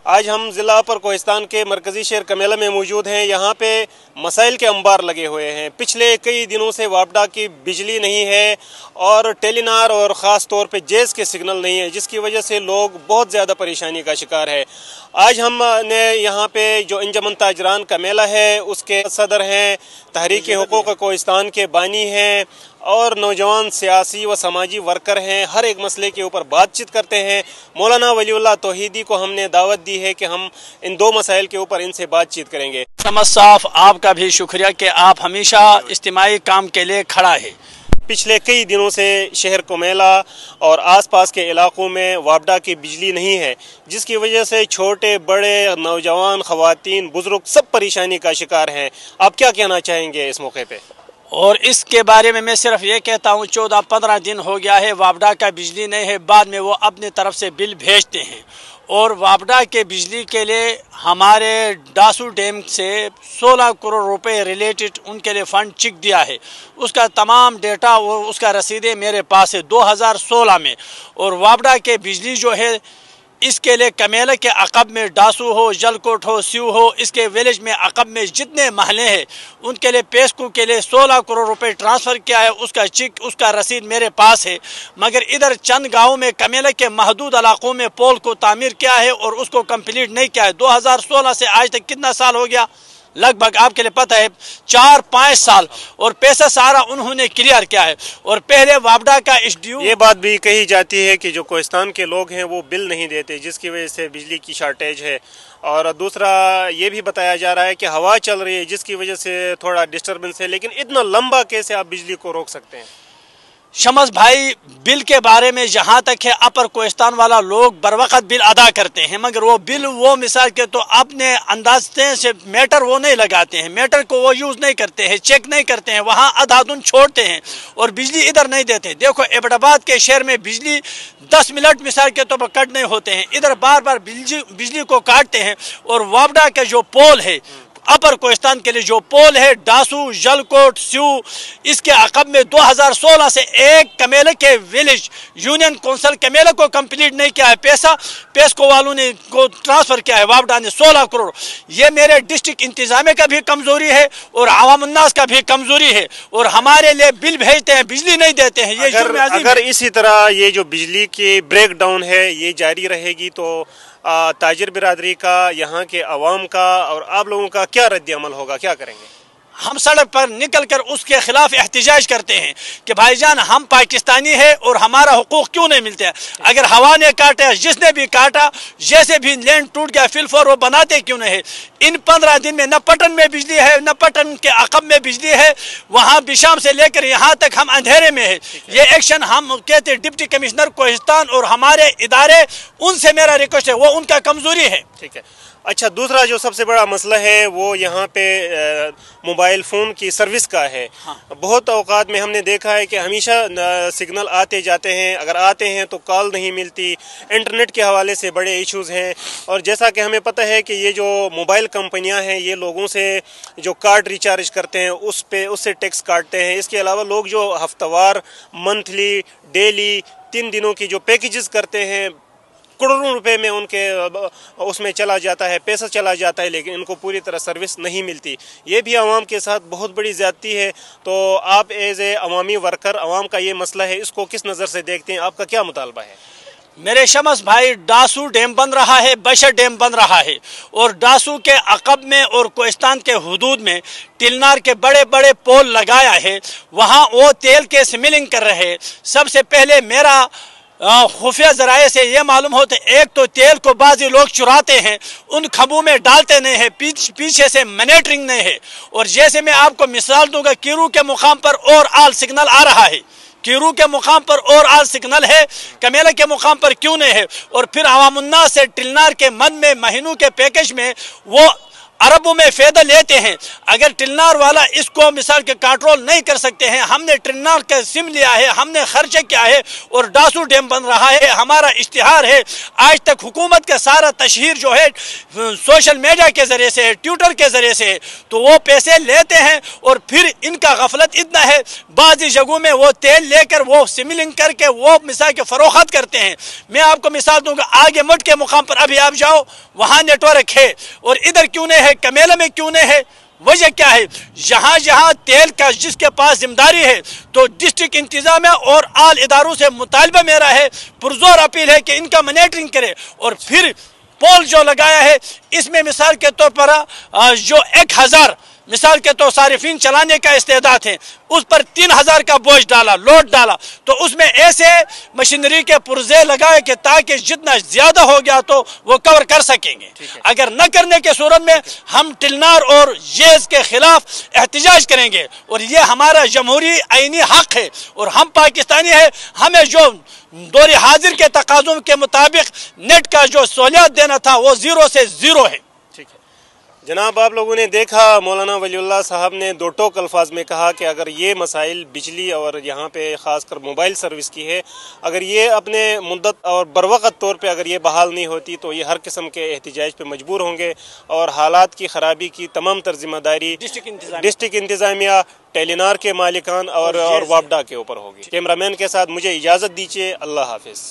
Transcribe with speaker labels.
Speaker 1: आज हम ज़िला अपर कोहिस्तान के मरकज़ी शहर कमेला में मौजूद हैं। यहाँ पे मसाइल के अंबार लगे हुए हैं। पिछले कई दिनों से वापडा की बिजली नहीं है और टेलीनार और ख़ास तौर पे जेस के सिग्नल नहीं है, जिसकी वजह से लोग बहुत ज़्यादा परेशानी का शिकार है। आज हमने यहाँ पे जो अंजुमन ताजरान कमेला है उसके सदर हैं, तहरीक हुकूक़ कोहिस्तान के बानी हैं और नौजवान सियासी व समाजी वर्कर हैं। हर एक मसले के ऊपर बातचीत करते हैं। मौलाना वलीउल्लाह तौहीदी को हमने दावत दी है कि हम इन दो मसाइल के ऊपर इनसे बातचीत करेंगे।
Speaker 2: समझ साफ, आपका भी शुक्रिया कि आप हमेशा इज्तिमाई काम के लिए खड़ा है।
Speaker 1: पिछले कई दिनों से शहर कमेला और आसपास के इलाकों में वापडा की बिजली नहीं है, जिसकी वजह से छोटे बड़े नौजवान ख़वातीन बुज़ुर्ग सब परेशानी का शिकार हैं। आप क्या कहना चाहेंगे इस मौके पे?
Speaker 2: और इसके बारे में मैं सिर्फ ये कहता हूँ 14-15 दिन हो गया है वापडा का बिजली नहीं है। बाद में वो अपनी तरफ से बिल भेजते हैं और वापडा के बिजली के लिए हमारे डासू डैम से 16 करोड़ रुपए रिलेटेड उनके लिए फ़ंड चिक दिया है। उसका तमाम डेटा और उसका रसीदें मेरे पास है 2016 में। और वापडा के बिजली जो है इसके लिए कमेला के अकब में डासू हो, जलकोट हो, स्यू हो, इसके विलेज में अकब में जितने महल्ले हैं उनके लिए पेस्कू के लिए 16 करोड़ रुपए ट्रांसफ़र किया है। उसका चिक, उसका रसीद मेरे पास है। मगर इधर चंद गाँव में कमेला के महदूद इलाकों में पोल को तामीर किया है और उसको कंप्लीट नहीं किया है। 2016 से आज तक कितना साल हो गया? लगभग आपके लिए पता है 4-5 साल। और पैसा सारा उन्होंने क्लियर किया है। और पहले वापडा का एसडीओ,
Speaker 1: ये बात भी कही जाती है कि जो कोहिस्तान के लोग हैं वो बिल नहीं देते, जिसकी वजह से बिजली की शार्टेज है। और दूसरा ये भी बताया जा रहा है कि हवा चल रही है, जिसकी वजह से थोड़ा डिस्टर्बेंस है। लेकिन इतना लंबा कैसे आप बिजली को रोक सकते हैं?
Speaker 2: शमस भाई, बिल के बारे में जहाँ तक है अपर कोहिस्तान वाला लोग बर वक़्त बिल अदा करते हैं, मगर वो बिल वो मिसाल के तो अपने अंदाजे से मीटर वो नहीं लगाते हैं, मीटर को वो यूज़ नहीं करते हैं, चेक नहीं करते हैं, वहाँ आधाधुन छोड़ते हैं और बिजली इधर नहीं देते। देखो एबटाबाद के शहर में बिजली 10 मिनट मिसाल के तो कट नहीं होते हैं, इधर बार बार बिजली को काटते हैं। और वापडा के जो पोल है अपर कोहिस्तान के लिए जो पोल है डासू, जलकोट, स्यू, इसके अकब में 2016 से एक कमेले के विलेज यूनियन कौंसिल कमेले को कंप्लीट नहीं किया है। पैसा पेस्को वालों ने को ट्रांसफ़र किया है वापडा ने 16 करोड़। ये मेरे डिस्ट्रिक्ट इंतजामिया का भी कमज़ोरी है और आवामुन्नास का भी कमज़ोरी है। और हमारे लिए बिल भेजते हैं, बिजली नहीं देते हैं। ये
Speaker 1: अगर इसी तरह ये जो बिजली की ब्रेक डाउन है ये जारी रहेगी तो ताजिर बिरादरी का, यहाँ के अवाम का और आप लोगों का क्या रद्द अमल होगा? क्या करेंगे?
Speaker 2: हम सड़क पर निकल कर उसके खिलाफ एहतिजाज करते हैं कि भाईजान हम पाकिस्तानी है और हमारा हुकूक क्यों नहीं मिलते हैं? अगर हवा ने काटा, जिसने भी काटा, जैसे भी लैंड टूट गया फिलफोर वो बनाते क्यों नहीं है? इन 15 दिन में न पटन में बिजली है, न पटन के अकब में बिजली है। वहाँ बिशाम से लेकर यहाँ तक हम अंधेरे में है। ये एक्शन हम कहते हैं डिप्टी कमिश्नर कोहिस्तान और हमारे इदारे, उनसे मेरा रिक्वेस्ट है, वो उनका कमजोरी है।
Speaker 1: ठीक है। अच्छा, दूसरा जो सबसे बड़ा मसला है वो यहाँ पे मोबाइल फ़ोन की सर्विस का है। हाँ। बहुत औकात में हमने देखा है कि हमेशा सिग्नल आते जाते हैं, अगर आते हैं तो कॉल नहीं मिलती। इंटरनेट के हवाले से बड़े इश्यूज़ हैं। और जैसा कि हमें पता है कि ये जो मोबाइल कंपनियां हैं ये लोगों से जो कार्ड रिचार्ज करते हैं उससे टैक्स काटते हैं। इसके अलावा लोग जो हफ्तावार, मंथली, डेली 3 दिनों की जो पैकेजेस करते हैं, करोड़ों रुपए में उनके उसमें चला जाता है, पैसा चला जाता है, लेकिन इनको पूरी तरह सर्विस नहीं मिलती। ये भी आवाम के साथ बहुत बड़ी ज़्यादती है। तो आप एज ए अवामी वर्कर, आवाम का ये मसला है, इसको किस नज़र से देखते हैं? आपका क्या मुतालबा है?
Speaker 2: मेरे शमस भाई, डासू डैम बन रहा है, बशर डैम बन रहा है और डासू के अकब में और कोहिस्तान के हुदूद में टिलनार के बड़े बड़े पोल लगाया है। वहाँ वो तेल के स्मिलिंग कर रहे हैं। सबसे पहले मेरा खुफिया जराए से ये मालूम होता है, एक तो तेल को बाजी लोग चुराते हैं, उन खबों में डालते नहीं है, पीछे से मॉनिटरिंग नहीं है। और जैसे मैं आपको मिसाल दूंगा, कीरू के मुकाम पर और आल सिग्नल आ रहा है, कीरू के मुकाम पर और आल सिग्नल है, कमेला के मुकाम पर क्यों नहीं है? और फिर अवामुन्नास से टिलनार के मन में महीनों के पैकेज में वो अरबों में फ़ायदा लेते हैं। अगर टिलनार वाला इसको मिसाल के कंट्रोल नहीं कर सकते हैं, हमने टिलनार का सिम लिया है, हमने खर्चे किया है और डासू डैम बन रहा है, हमारा इश्तिहार है। आज तक हुकूमत का सारा तशहीर जो है सोशल मीडिया के ज़रिए से है, ट्विटर के ज़रिए से है, तो वो पैसे लेते हैं और फिर इनका गफलत इतना है, बाज़ी जगहों में वो तेल लेकर वो सिमिलिंग करके वो मिसाल के फ़रोख्त करते हैं। मैं आपको मिसाल दूंगा, आगे मुठ के मुकाम पर अभी आप जाओ, वहाँ नेटवर्क है और इधर क्यों नहीं है, कमेला में क्यों नहीं है? वजह क्या है? जहाँ जहाँ तेल का जिसके पास जिम्मेदारी है, तो डिस्ट्रिक्ट इंतजामिया और आल इदारों से मुतालबा मेरा है, पुरजोर अपील है कि इनका मॉनिटरिंग करे। और फिर पोल जो लगाया है इसमें मिसाल के तौर पर जो 1000 मिसाल के तो सारिफीन चलाने का इस्तेदाद है, उस पर 3000 का बोझ डाला, लोड डाला, तो उसमें ऐसे मशीनरी के पुर्जे लगाए कि ताकि जितना ज्यादा हो गया तो वो कवर कर सकेंगे। अगर न करने के सूरत में हम टिलनार और येज के खिलाफ एहतजाज करेंगे और ये हमारा जमहूरी आईनी हक है और हम पाकिस्तानी है। हमें जो दौर हाजिर के तकाज़ों के मुताबिक नेट का जो सहूलियत देना था वो 0 से 0 है।
Speaker 1: जनाब, आप लोगों ने देखा मौलाना वलीउल्लाह साहब ने दो टोक अल्फाज में कहा कि अगर ये मसाइल बिजली और यहाँ पे ख़ासकर मोबाइल सर्विस की है, अगर ये अपने मुद्दत और बरवक़्त तौर पे अगर ये बहाल नहीं होती तो ये हर किस्म के एहतजाज पे मजबूर होंगे और हालात की ख़राबी की तमाम तर ज़िम्मेदारी डिस्ट्रिक्ट इंतज़ामिया, टेलीनार के मालिकान और वापडा के ऊपर होगी। कैमरामैन के साथ मुझे इजाज़त दीजिए। अल्लाह हाफिज़।